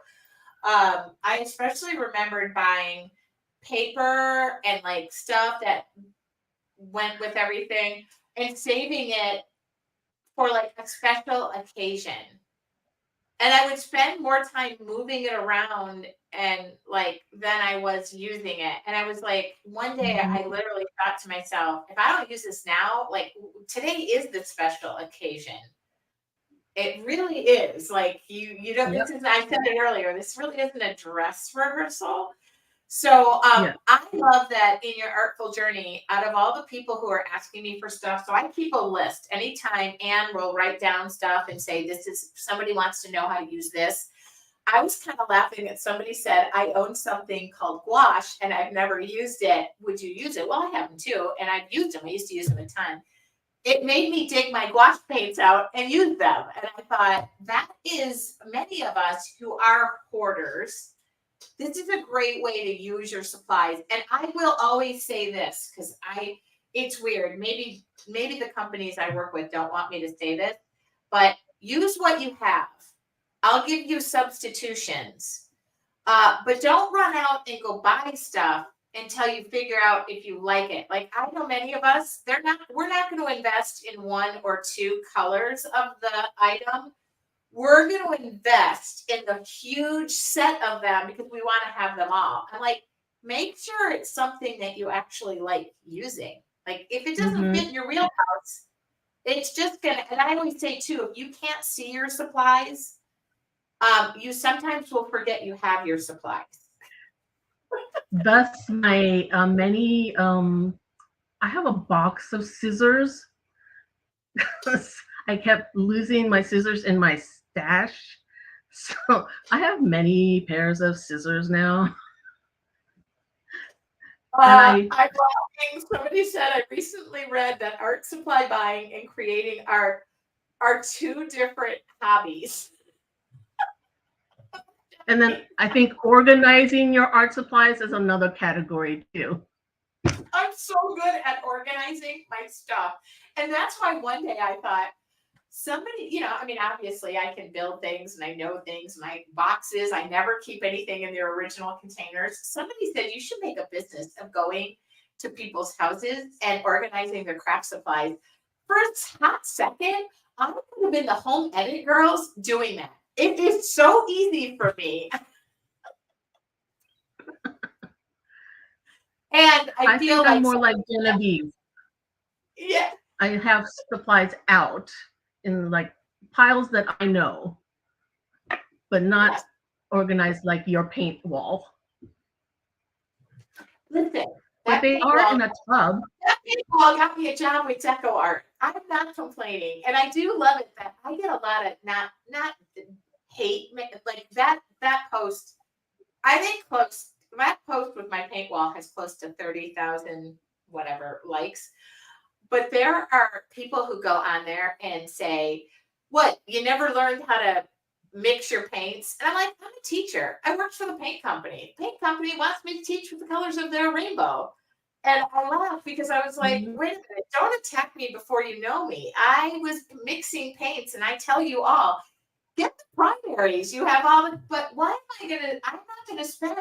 I especially remembered buying paper and like stuff that went with everything and saving it for like a special occasion. And I would spend more time moving it around and like than I was using it. And I was like, one day I Mhm. literally thought to myself, if I don't use this now, like today is the special occasion. It really is. Like you don't, Yep. this is, I said it earlier, this really isn't a dress rehearsal. So Yeah. I love that in your artful journey, out of all the people who are asking me for stuff, so I keep a list. Anytime Anne will write down stuff and say, this is somebody wants to know how to use this. I was kind of laughing that somebody said, I own something called gouache and I've never used it. Would you use it? Well, I have them too. And I've used them. I used to use them a ton. It made me dig my gouache paints out and use them. And I thought, that is many of us who are hoarders. This is a great way to use your supplies. And I will always say this because it's weird. Maybe the companies I work with don't want me to say this, but use what you have. I'll give you substitutions. But don't run out and go buy stuff until you figure out if you like it. Like I know many of us, we're not going to invest in one or two colors of the item. We're going to invest in the huge set of them because we want to have them all. I'm like, make sure it's something that you actually like using. Like if it doesn't Hmm. fit in your wheelhouse, it's just gonna, and I always say too, if you can't see your supplies, you sometimes will forget you have your supplies. Thus, my many. I have a box of scissors. I kept losing my scissors in my stash, so I have many pairs of scissors now. And I I'm laughing. Somebody said I recently read that art supply buying and creating art are two different hobbies. and then I think organizing your art supplies is another category too. I'm so good at organizing my stuff. And that's why one day I thought, somebody, I mean, obviously I can build things and I know things. My boxes, I never keep anything in their original containers. Somebody said you should make a business of going to people's houses and organizing their craft supplies. For a hot second, I would have been the home edit girls doing that. It is so easy for me. And I feel think I'm like, more like Genevieve. yeah, I have supplies out in like piles that I know, but not yeah. organized like your paint wall. Listen, But that they are paintball, in a tub. that paintball got me a job with Deco Art. I'm not complaining, and I do love it that I get a lot of not hate like that post. I think close that post with my paint wall has close to 30,000 whatever likes. But there are people who go on there and say, "What? You never learned how to mix your paints?" And I'm like, "I'm a teacher. I work for the paint company. The paint company wants me to teach with the colors of their rainbow." And I laughed because I was like, Mhm. "Wait a minute! Don't attack me before you know me. I was mixing paints, and I tell you all, get the primaries. You have all the. But why am I gonna? I'm not gonna spend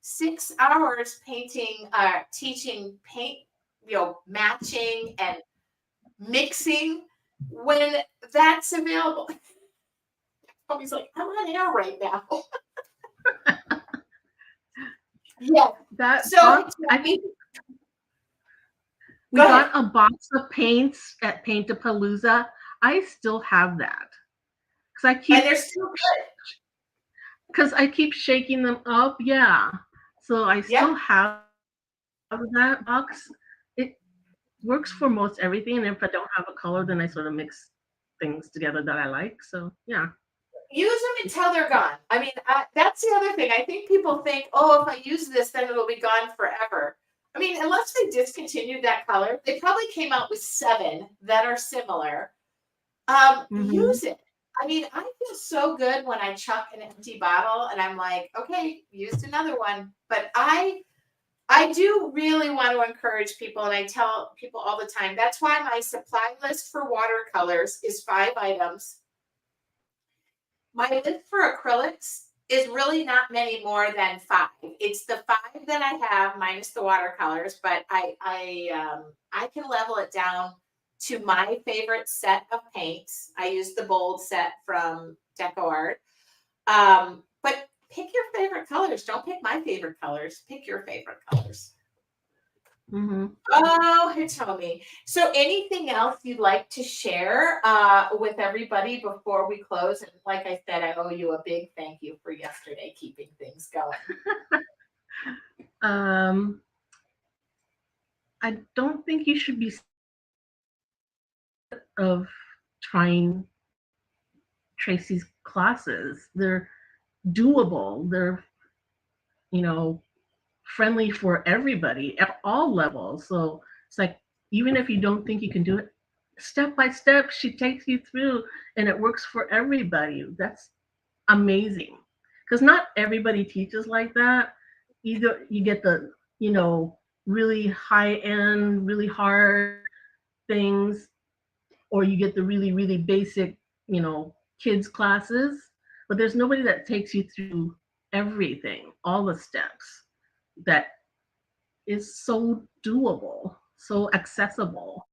6 hours painting, teaching paint, matching and mixing when that's available." He's like, "I'm on air right now." Yeah. That So box, I think we go ahead. got a box of paints at Paint-A-Palooza. I still have that because And they're still good. I keep shaking them up. Yeah, so I Yep. still have that box. It works for most everything, and if I don't have a color, then I sort of mix things together that I like. So yeah. Use them until they're gone. I mean, that's the other thing. I think people think, oh, if I use this, then it'll be gone forever. I mean, unless they discontinued that color, they probably came out with 7 that are similar. Hmm. Use it. I mean, I feel so good when I chuck an empty bottle and I'm like, okay, used another one. But I do really want to encourage people, and I tell people all the time, that's why my supply list for watercolors is 5 items. My list for acrylics is really not many more than 5. It's the 5 that I have minus the watercolors, but I can level it down to my favorite set of paints. I use the bold set from Deco Art. But pick your favorite colors. Don't pick my favorite colors. Pick your favorite colors. Hmm. Oh, Hitomi. So anything else you'd like to share with everybody before we close? And like I said, I owe you a big thank you for yesterday keeping things going. Um, I don't think you should be of trying Tracy's classes. They're doable. They're, you know, friendly for everybody at all levels. So it's like, even if you don't think you can do it, step by step, she takes you through and it works for everybody. That's amazing. Because not everybody teaches like that. Either you get the, really high end, really hard things, or you get the really, really basic, kids classes. But there's nobody that takes you through everything, all the steps that is so doable, so accessible.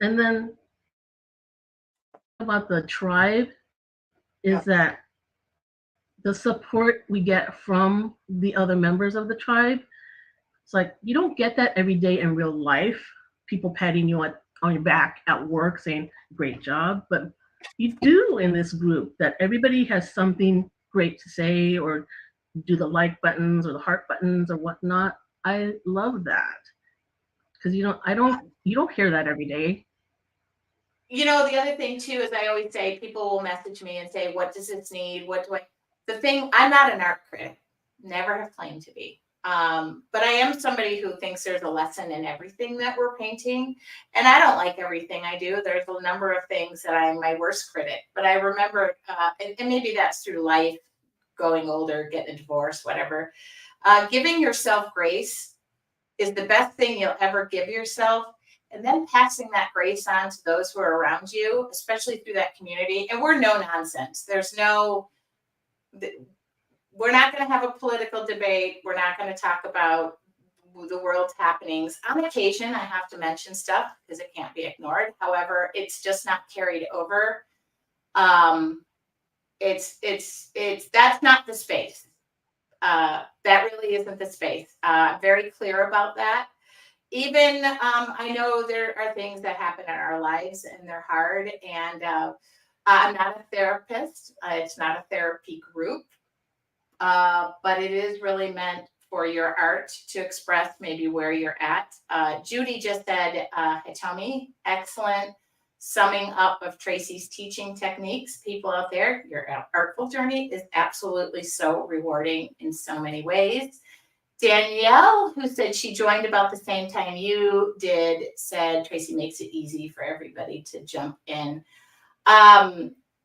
And then about the tribe is Yep. that the support we get from the other members of the tribe, it's like you don't get that every day in real life. People patting you on your back at work saying, great job. But you do in this group that everybody has something great to say or do the like buttons or the heart buttons or whatnot. I love that. Because you don't hear that every day. The other thing too is I always say people will message me and say, "What does this need? What do I?" The thing, I'm not an art critic, never have claimed to be. But I am somebody who thinks there's a lesson in everything that we're painting, and I don't like everything I do. There's a number of things that I'm my worst critic. But I remember, and maybe that's through life, going older, getting a divorce, whatever. Giving yourself grace is the best thing you'll ever give yourself. and then passing that grace on to those who are around you, especially through that community. And we're no nonsense. We're not going to have a political debate. We're not going to talk about the world's happenings. On occasion, I have to mention stuff because it can't be ignored. However, it's just not carried over. That's not the space. That really isn't the space. Very clear about that. Even I know there are things that happen in our lives and they're hard. And I'm not a therapist. It's not a therapy group. But it is really meant for your art to express maybe where you're at. Judy just said, Hitomi, excellent summing up of Tracy's teaching techniques. People out there, your artful journey is absolutely so rewarding in so many ways. Danielle, who said she joined about the same time you did, said Tracy makes it easy for everybody to jump in.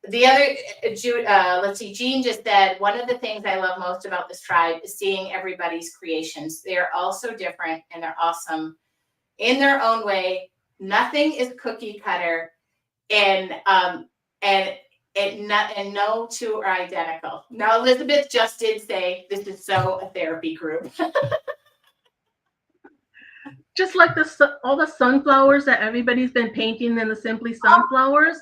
The other, let's see, Jean just said, one of the things I love most about this tribe is seeing everybody's creations. They are all so different and they're awesome in their own way. Nothing is cookie cutter, and no two are identical. Now, Elizabeth just did say this is so a therapy group. Just like all the sunflowers that everybody's been painting in the Simply Sunflowers.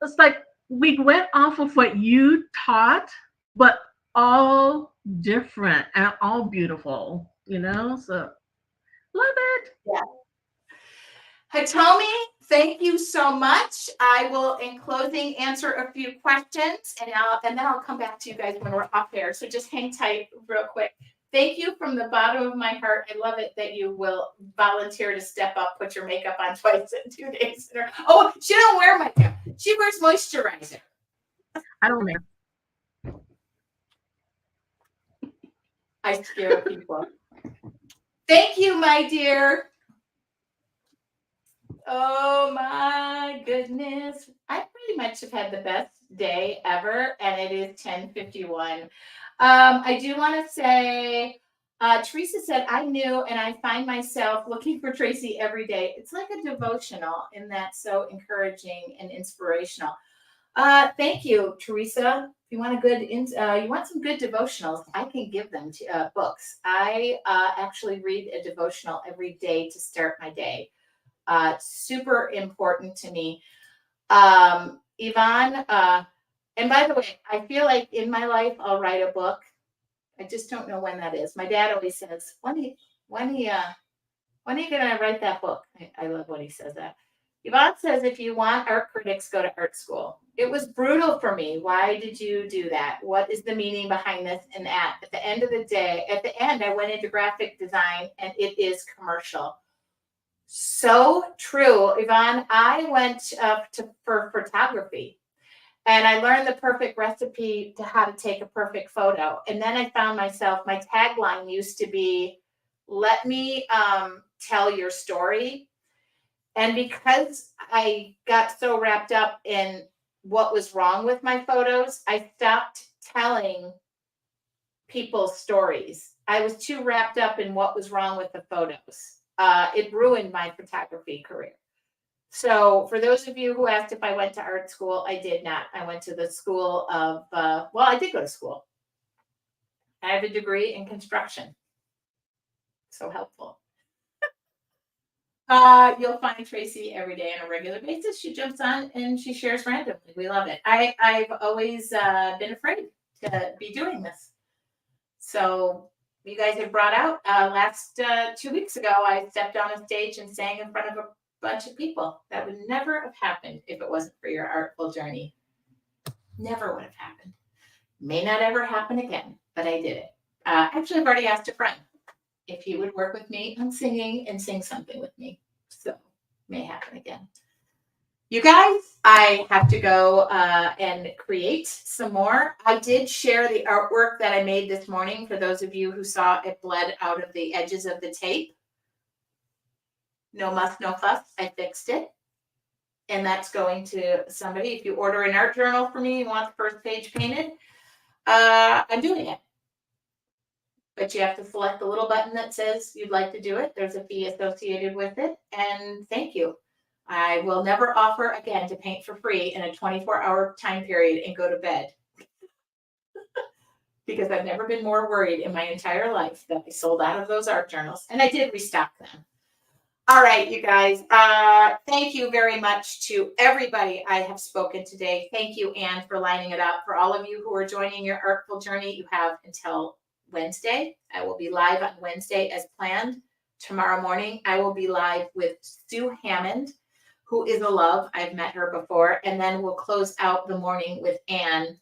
It's like we went off of what you taught, but all different and all beautiful, so love it. Yeah. Hitomi, thank you so much. I will, in closing, answer a few questions, and then I'll come back to you guys when we're off air. So just hang tight real quick. Thank you from the bottom of my heart. I love it that you will volunteer to step up, put your makeup on twice in 2 days. Oh, she don't wear makeup. She wears moisturizer. I don't know. I scare people. Thank you, my dear. Oh my goodness. I pretty much have had the best day ever, and it is 10:51. I do want to say, Teresa said, I knew, and I find myself looking for Tracy every day. It's like a devotional, and that's so encouraging and inspirational. Thank you, Teresa. If you want you want some good devotionals, I can give them to books. I actually read a devotional every day to start my day. Super important to me. Yvonne, and by the way, I feel like in my life, I'll write a book. I just don't know when that is. My dad always says, when are you going to write that book? I love when he says that. Yvonne says, if you want art critics, go to art school. It was brutal for me. Why did you do that? What is the meaning behind this and that? At the end of the day, at the end, I went into graphic design and it is commercial. So true, Yvonne. I went for photography and I learned the perfect recipe to how to take a perfect photo. And then I found myself, my tagline used to be, let me tell your story. And because I got so wrapped up in what was wrong with my photos, I stopped telling people's stories. I was too wrapped up in what was wrong with the photos. It ruined my photography career. So for those of you who asked if I went to art school, I did not. I went to the school of, I did go to school. I have a degree in construction. So helpful. You'll find Tracy every day on a regular basis. She jumps on and she shares randomly. We love it. I've always been afraid to be doing this. So you guys have brought out last 2 weeks ago, I stepped on a stage and sang in front of a bunch of people. That would never have happened if it wasn't for your artful journey. Never would have happened. May not ever happen again, but I did it. Actually, I've already asked a friend if he would work with me on singing and sing something with me. So may happen again. You guys, I have to go and create some more. I did share the artwork that I made this morning for those of you who saw it bled out of the edges of the tape. No muss, no fuss. I fixed it. And that's going to somebody. If you order an art journal for me, you want the first page painted, I'm doing it. but you have to select the little button that says you'd like to do it. There's a fee associated with it, and thank you. I will never offer again to paint for free in a 24-hour time period and go to bed. Because I've never been more worried in my entire life that I sold out of those art journals, and I did restock them. All right, you guys. Thank you very much to everybody I have spoken today. Thank you, Anne, for lining it up. For all of you who are joining your Artful journey, you have until Wednesday. I will be live on Wednesday as planned. Tomorrow morning, I will be live with Sue Hammond, who is a love. I've met her before. And then we'll close out the morning with Anne.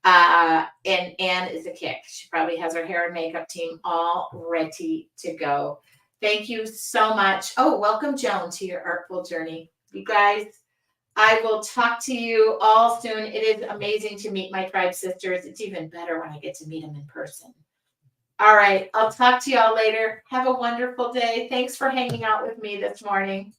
And Anne is a kick. She probably has her hair and makeup team all ready to go. Thank you so much. Oh, welcome, Joan, to your Artful journey. You guys, I will talk to you all soon. It is amazing to meet my tribe sisters. It's even better when I get to meet them in person. All right, I'll talk to y'all later. Have a wonderful day. Thanks for hanging out with me this morning.